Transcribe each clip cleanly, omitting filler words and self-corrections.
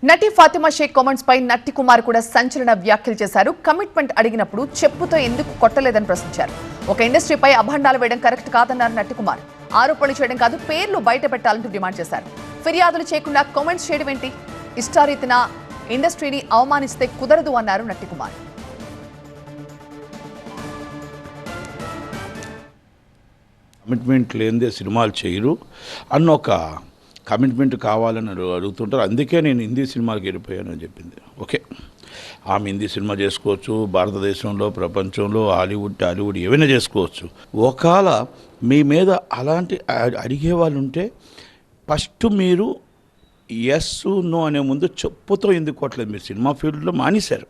నటి ఫాతిమా షేక్ కామెంట్స్ పై నట్టి కుమార్ కూడా సంచలన వ్యాఖ్యలు చేశారు. కమిట్మెంట్ అడిగినప్పుడు చెప్పుతో ఎందుకు కొట్టలేదని ప్రశ్నించారు. ఒక ఇండస్ట్రీపై అభండాలు వేయడం కరెక్ట్ కాదన్నారు నట్టి కుమార్. ఆరోపణలు చేయడం కాదు, పేర్లు బయట పెట్టాలంటూ డిమాండ్ చేశారు. ఫిర్యాదులు చేయకుండా కామెంట్స్ చేయడం ఏంటి? ఇష్టారీతిన ఇండస్ట్రీని అవమానిస్తే కుదరదు అన్నారు నట్టి కుమార్. కమిట్మెంట్ లేనిదే సినిమాలు చేయరు అన్న ఒక కమిట్మెంట్ కావాలని అడుగుతుంటారు. అందుకే నేను హిందీ సినిమాకి వెళ్ళిపోయానని చెప్పింది. ఓకే, ఆమె హిందీ సినిమా చేసుకోవచ్చు, భారతదేశంలో ప్రపంచంలో హాలీవుడ్ టాలీవుడ్ ఏమైనా చేసుకోవచ్చు. ఒకవేళ మీ మీద అలాంటి అడిగే వాళ్ళు ఉంటే ఫస్ట్ మీరు ఎస్ నో అనే ముందు చెప్పుతో ఎందుకు కొట్టలేదు? మీరు సినిమా ఫీల్డ్లో మానేశారు.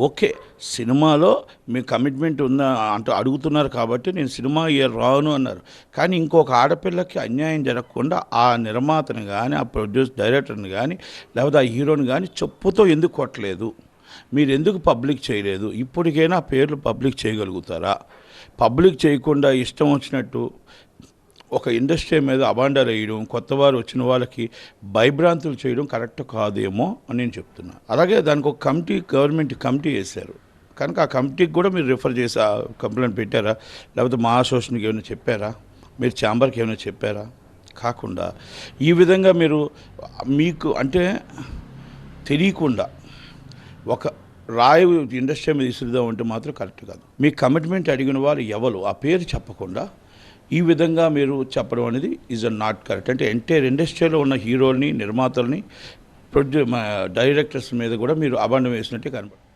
ఓకే, సినిమాలో మీ కమిట్మెంట్ ఉందా అంటూ అడుగుతున్నారు కాబట్టి నేను సినిమా రాను అన్నారు. కానీ ఇంకొక ఆడపిల్లకి అన్యాయం జరగకుండా ఆ నిర్మాతను కానీ, ఆ డైరెక్టర్ని కానీ, లేకపోతే ఆ హీరోని కానీ చెప్పుతో ఎందుకు కొట్టలేదు? మీరు ఎందుకు పబ్లిక్ చేయలేదు? ఇప్పటికైనా ఆ పేర్లు పబ్లిక్ చేయగలుగుతారా? పబ్లిక్ చేయకుండా ఇష్టం వచ్చినట్టు ఒక ఇండస్ట్రీ మీద అబాండాలు వేయడం, కొత్త వారు వచ్చిన వాళ్ళకి భయభ్రాంతులు చేయడం కరెక్ట్ కాదేమో అని నేను చెప్తున్నాను. అలాగే దానికి ఒక కమిటీ, గవర్నమెంట్ కమిటీ వేశారు కనుక ఆ కమిటీకి కూడా మీరు రిఫర్ చేసి ఆ కంప్లైంట్ పెట్టారా? లేకపోతే మా అసోసియేషన్కి ఏమైనా చెప్పారా? మీరు ఛాంబర్కి ఏమైనా చెప్పారా? కాకుండా ఈ విధంగా మీరు మీకు అంటే తెలియకుండా ఒక రాయి ఇండస్ట్రీ మీద ఇసురుదామంటే మాత్రం కరెక్ట్ కాదు. మీ కమిట్మెంట్ అడిగిన వాళ్ళు ఎవరు ఆ పేరు చెప్పకుండా ఈ విధంగా మీరు చెప్పడం అనేది ఈజ్ నాట్ కరెక్ట్. అంటే ఎంటైర్ ఇండస్ట్రీలో ఉన్న హీరోల్ని, నిర్మాతల్ని, డైరెక్టర్స్ మీద కూడా మీరు అబాండం వేసినట్టే కనబడుతుంది.